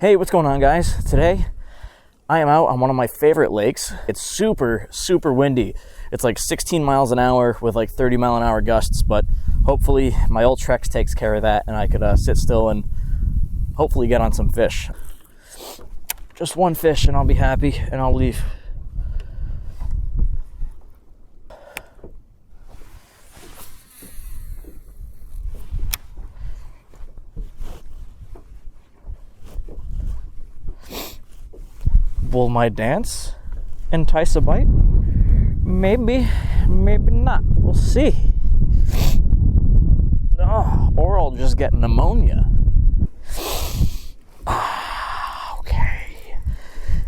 Hey, what's going on, guys? Today, I am out on one of my favorite lakes. It's super windy. It's like 16 miles an hour with like 30-mile-an-hour gusts, but hopefully my old Trex takes care of that and I could sit still and hopefully get on some fish. Just one fish and I'll be happy and I'll leave. Will my dance entice a bite? Maybe, maybe not. We'll see. Oh, or I'll just get pneumonia. Okay.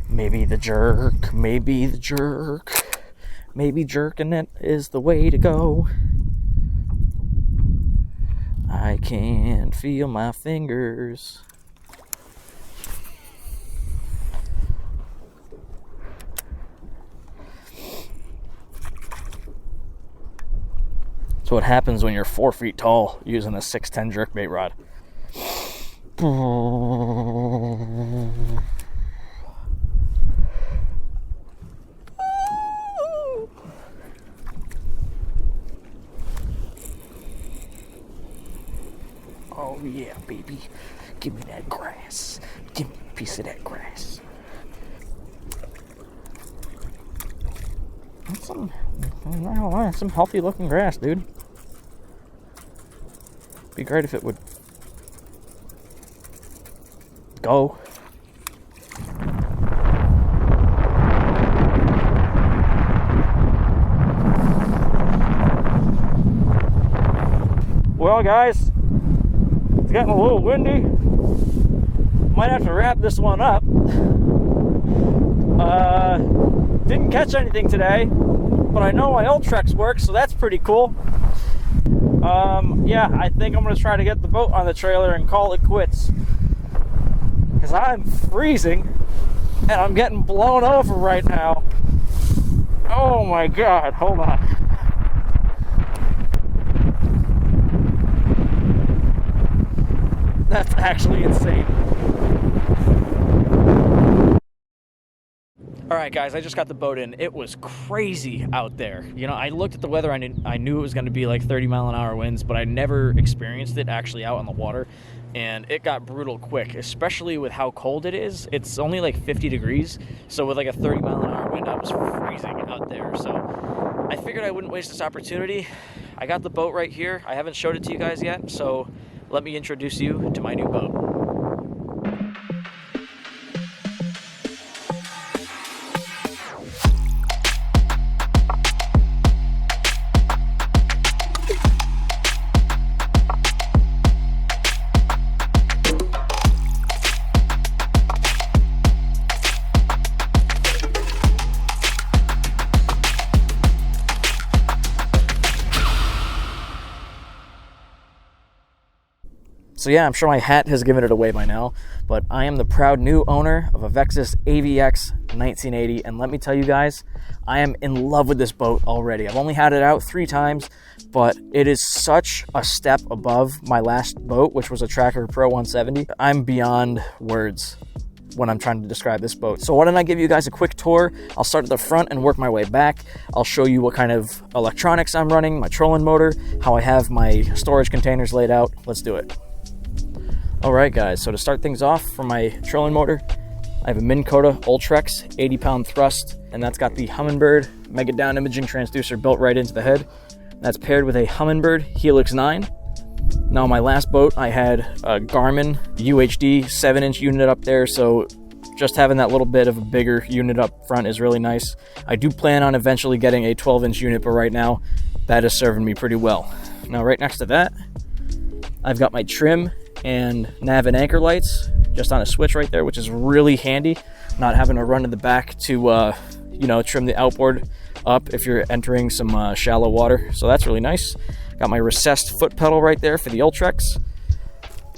Maybe the jerk, maybe the jerk. Maybe jerking it is the way to go. I can't feel my fingers. That's what happens when you're 4 feet tall using a 6'10" jerkbait rod. Oh yeah, baby. Give me that grass. Give me a piece of that grass. That's some healthy looking grass, dude. Be great if it would go. Well, guys, it's getting a little windy. Might have to wrap this one up. Didn't catch anything today, but I know my old Trex works, so that's pretty cool. Yeah, I think I'm going to try to get the boat on the trailer and call it quits. Because I'm freezing, and I'm getting blown over right now. Oh my god, hold on. That's actually insane. Alright guys, I just got the boat in. It was crazy out there. You know, I looked at the weather, I knew it was going to be like 30-mile-an-hour winds, but I never experienced it actually out on the water. And it got brutal quick, especially with how cold it is. It's only like 50 degrees, so with like a 30-mile-an-hour wind, I was freezing out there. So I figured I wouldn't waste this opportunity. I got the boat right here. I haven't showed it to you guys yet, so let me introduce you to my new boat. So yeah, I'm sure my hat has given it away by now, but I am the proud new owner of a VEXUS AVX 1980, and let me tell you guys, I am in love with this boat already. I've only had it out 3 times, but it is such a step above my last boat, which was a Tracker Pro 170. I'm beyond words when I'm trying to describe this boat. So why don't I give you guys a quick tour? I'll start at the front and work my way back. I'll show you what kind of electronics I'm running, my trolling motor, how I have my storage containers laid out. Let's do it. Alright guys, so to start things off for my trolling motor, I have a Minn Kota Ultrex 80-pound thrust, and that's got the Humminbird Mega Down Imaging Transducer built right into the head. That's paired with a Humminbird Helix 9. Now on my last boat, I had a Garmin UHD 7-inch unit up there, so just having that little bit of a bigger unit up front is really nice. I do plan on eventually getting a 12-inch unit, but right now, that is serving me pretty well. Now right next to that, I've got my trim and nav and anchor lights just on a switch right there, which is really handy, not having to run to the back to you know, trim the outboard up if you're entering some shallow water. So that's really nice. Got my recessed foot pedal right there for the Ultrex.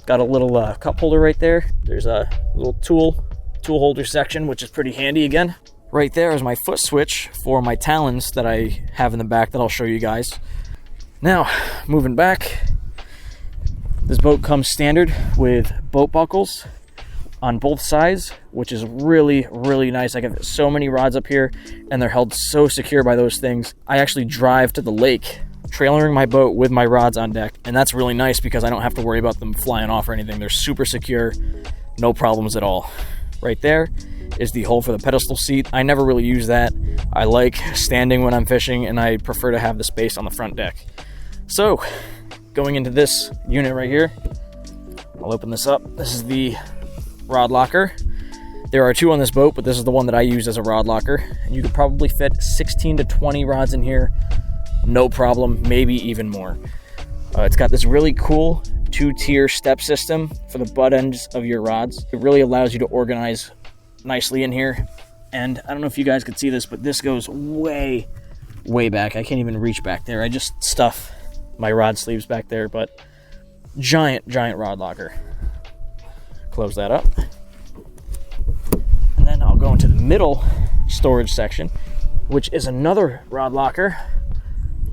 Got a little cup holder right there. There's a little tool holder section, which is pretty handy again. Right there is my foot switch for my talons that I have in the back that I'll show you guys. Now, moving back, this boat comes standard with boat buckles, on both sides, which is really, really nice. I get so many rods up here, and they're held so secure by those things. I actually drive to the lake, trailering my boat with my rods on deck, and that's really nice because I don't have to worry about them flying off or anything. They're super secure, no problems at all. Right there is the hole for the pedestal seat. I never really use that. I like standing when I'm fishing, and I prefer to have the space on the front deck. So, going into this unit right here, I'll open this up. This is the rod locker. There are 2 on this boat, but this is the one that I use as a rod locker. And you could probably fit 16 to 20 rods in here, no problem, maybe even more. It's got this really cool 2-tier step system for the butt ends of your rods. It really allows you to organize nicely in here. And I don't know if you guys could see this, but this goes way, way back. I can't even reach back there. I just stuff my rod sleeves back there, but giant rod locker. Close that up. And then I'll go into the middle storage section, which is another rod locker,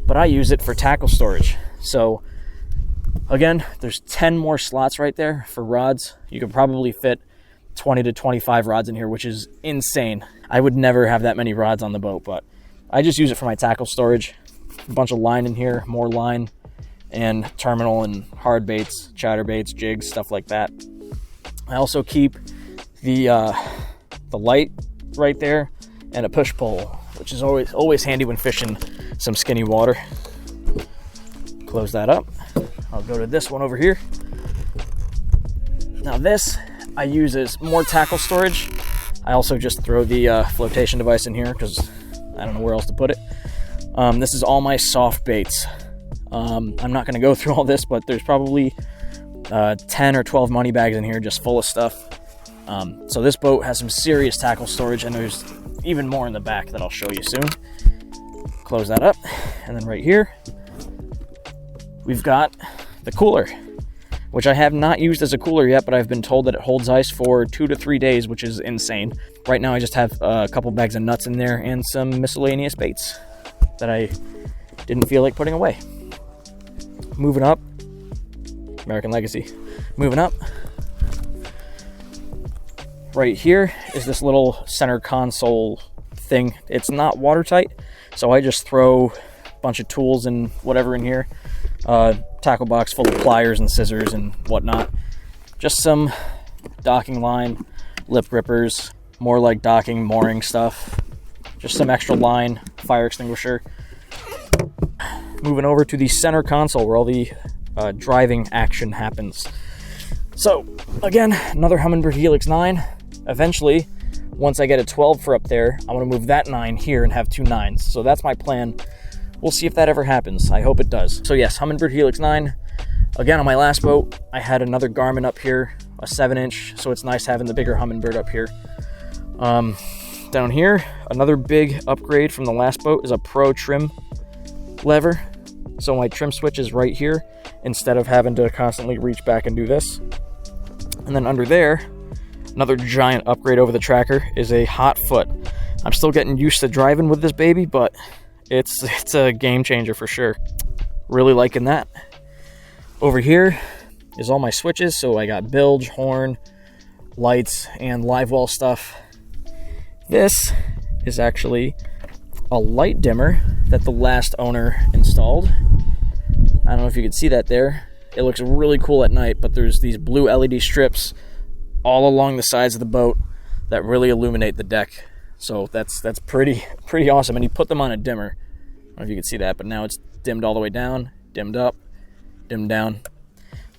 but I use it for tackle storage. So again, there's 10 more slots right there for rods. You could probably fit 20 to 25 rods in here, which is insane. I would never have that many rods on the boat, but I just use it for my tackle storage. A bunch of line in here, more line, and terminal and hard baits, chatter baits, jigs, stuff like that. I also keep the light right there and a push pole, which is always handy when fishing some skinny water. Close that up. I'll go to this one over here. Now this I use as more tackle storage. I also just throw the flotation device in here because I don't know where else to put it. This is all my soft baits. I'm not going to go through all this, but there's probably 10 or 12 money bags in here just full of stuff. So this boat has some serious tackle storage, and there's even more in the back that I'll show you soon. Close that up. And then right here, we've got the cooler, which I have not used as a cooler yet, but I've been told that it holds ice for 2 to 3 days, which is insane. Right now I just have a couple bags of nuts in there and some miscellaneous baits that I didn't feel like putting away. Moving up, American Legacy. Moving up, right here is this little center console thing. It's not watertight, so I just throw a bunch of tools and whatever in here. Tackle box full of pliers and scissors and whatnot. Just some docking line, lip grippers, more like docking, mooring stuff. Just some extra line, fire extinguisher. Moving over to the center console where all the driving action happens. So again, another Humminbird Helix 9. Eventually, once I get a 12 for up there, I want to move that 9 here and have 2 9s. So that's my plan. We'll see if that ever happens. I hope it does. So yes, Humminbird Helix 9. Again, on my last boat, I had another Garmin up here, a 7-inch, so it's nice having the bigger Humminbird up here. Down here, another big upgrade from the last boat is a Pro trim lever. So my trim switch is right here, instead of having to constantly reach back and do this. And then under there, another giant upgrade over the tracker is a hot foot. I'm still getting used to driving with this baby, but it's a game changer for sure. Really liking that. Over here is all my switches. So I got bilge, horn, lights, and live well stuff. This is actually a light dimmer that the last owner installed. I don't know if you can see that there. It looks really cool at night, but there's these blue LED strips all along the sides of the boat that really illuminate the deck. So that's pretty awesome. And he put them on a dimmer. I don't know if you can see that, but now it's dimmed all the way down, dimmed up, dimmed down.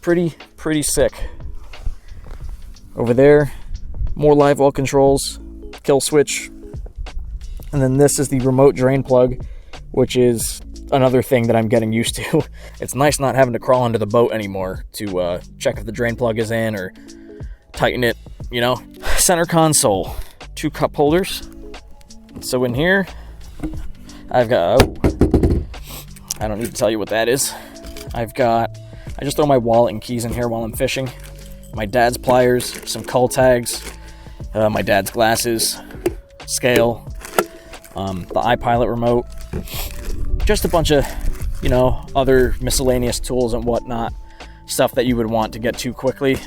Pretty sick. Over there, more live well controls, kill switch. And then this is the remote drain plug, which is another thing that I'm getting used to. It's nice not having to crawl into the boat anymore to check if the drain plug is in or tighten it, you know. Center console, 2 cup holders. So in here, I've got, I don't need to tell you what that is. I just throw my wallet and keys in here while I'm fishing. My dad's pliers, some cull tags, my dad's glasses, scale, the iPilot remote, just a bunch of, you know, other miscellaneous tools and whatnot, stuff that you would want to get to quickly.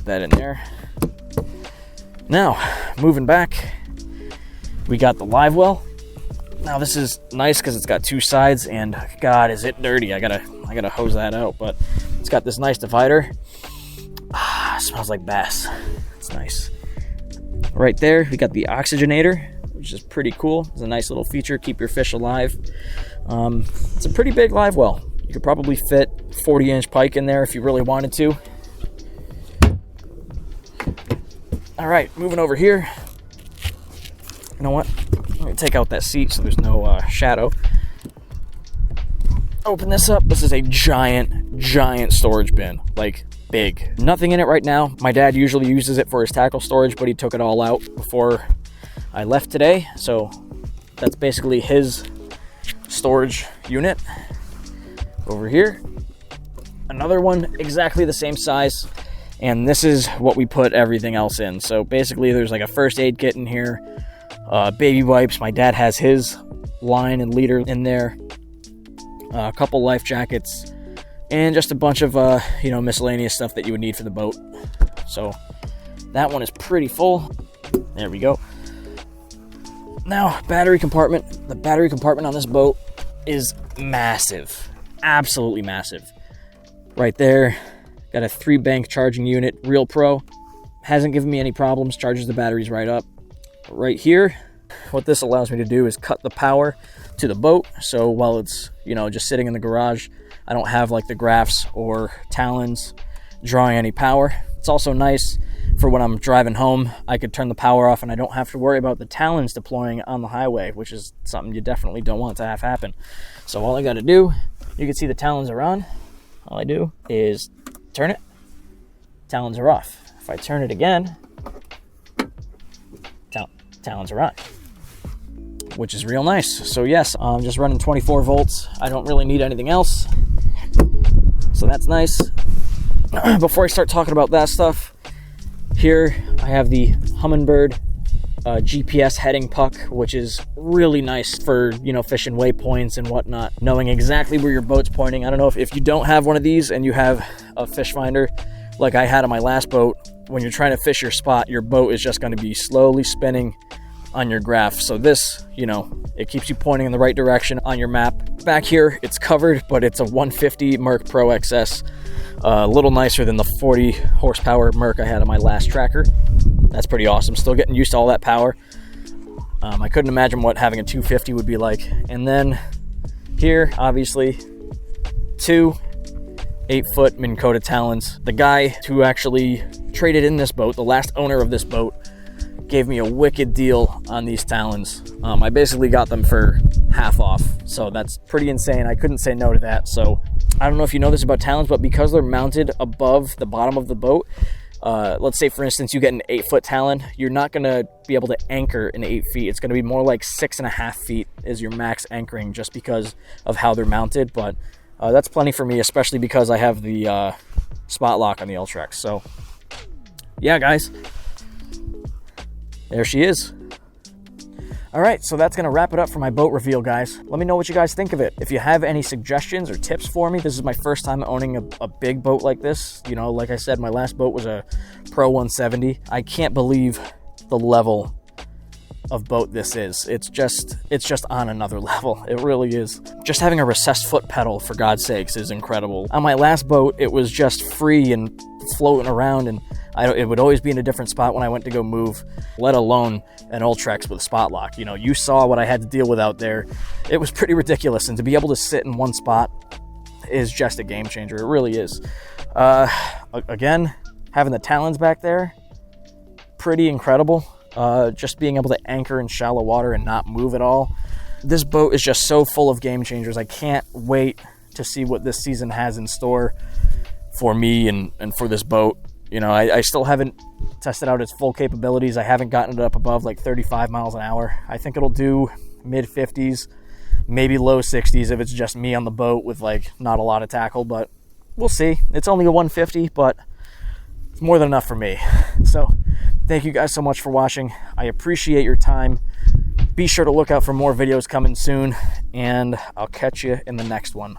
that in there. Now, moving back, we got the live well. Now this is nice because it's got two sides, and God, is it dirty. I gotta hose that out, but it's got this nice divider. Smells like bass. It's nice. Right there, we got the oxygenator, which is pretty cool. It's a nice little feature, keep your fish alive. It's a pretty big live well. You could probably fit 40-inch pike in there if you really wanted to. All right, moving over here. You know what? Let me take out that seat so there's no shadow. Open this up. This is a giant storage bin, like big. Nothing in it right now. My dad usually uses it for his tackle storage, but he took it all out before I left today. So that's basically his storage unit. Over here, another one exactly the same size, and this is what we put everything else in. So basically there's like a first aid kit in here, baby wipes. My dad has his line and leader in there, a couple life jackets, and just a bunch of miscellaneous stuff that you would need for the boat. So that one is pretty full. There we go. Now, battery compartment. The battery compartment on this boat is massive. Absolutely massive. Right there, got a 3-bank charging unit, Real Pro. Hasn't given me any problems, charges the batteries right up. Right here, what this allows me to do is cut the power to the boat, so while it's just sitting in the garage, I don't have like the graphs or talons drawing any power. It's also nice for when I'm driving home. I could turn the power off and I don't have to worry about the talons deploying on the highway, which is something you definitely don't want to have happen. So all I got to do, you can see the talons are on. All I do is turn it, talons are off. If I turn it again, talons are on, which is real nice. So yes, I'm just running 24 volts. I don't really need anything else. So that's nice. Before I start talking about that stuff, here I have the Humminbird GPS heading puck, which is really nice for, fishing waypoints and whatnot, knowing exactly where your boat's pointing. I don't know if you don't have one of these and you have a fish finder like I had on my last boat, when you're trying to fish your spot, your boat is just going to be slowly spinning on your graph. So this, it keeps you pointing in the right direction on your map. Back here, it's covered, but it's a 150 Merc Pro XS. A little nicer than the 40 horsepower Merc I had on my last tracker. That's pretty awesome. Still getting used to all that power. I couldn't imagine what having a 250 would be like. And then here, obviously, 2 8-foot Minn Kota talons. The guy who actually traded in this boat, the last owner of this boat, gave me a wicked deal on these talons. I basically got them for half off, so that's pretty insane. I couldn't say no to that. So I don't know if you know this about talons, but because they're mounted above the bottom of the boat, let's say for instance you get an 8-foot talon, you're not going to be able to anchor in 8 feet. It's going to be more like 6.5 feet is your max anchoring, just because of how they're mounted. But that's plenty for me, especially because I have the spot lock on the Ultrex. So yeah, guys, there she is. All right, so that's gonna wrap it up for my boat reveal, guys. Let me know what you guys think of it. If you have any suggestions or tips for me, this is my first time owning a big boat like this. Like I said, my last boat was a Pro 170. I can't believe the level of boat this is. It's just on another level. It really is. Just having a recessed foot pedal, for God's sakes, is incredible. On my last boat, it was just free and floating around, and it would always be in a different spot when I went to go move, let alone an Ultrex with a spot lock. You saw what I had to deal with out there. It was pretty ridiculous, and to be able to sit in one spot is just a game changer. It really is. Again, having the talons back there, pretty incredible. Just being able to anchor in shallow water and not move at all. This boat is just so full of game changers. I can't wait to see what this season has in store for me and for this boat. I still haven't tested out its full capabilities. I haven't gotten it up above like 35 miles an hour. I think it'll do mid 50s, maybe low 60s if it's just me on the boat with like not a lot of tackle, but we'll see. It's only a 150, but it's more than enough for me. So thank you guys so much for watching. I appreciate your time. Be sure to look out for more videos coming soon, and I'll catch you in the next one.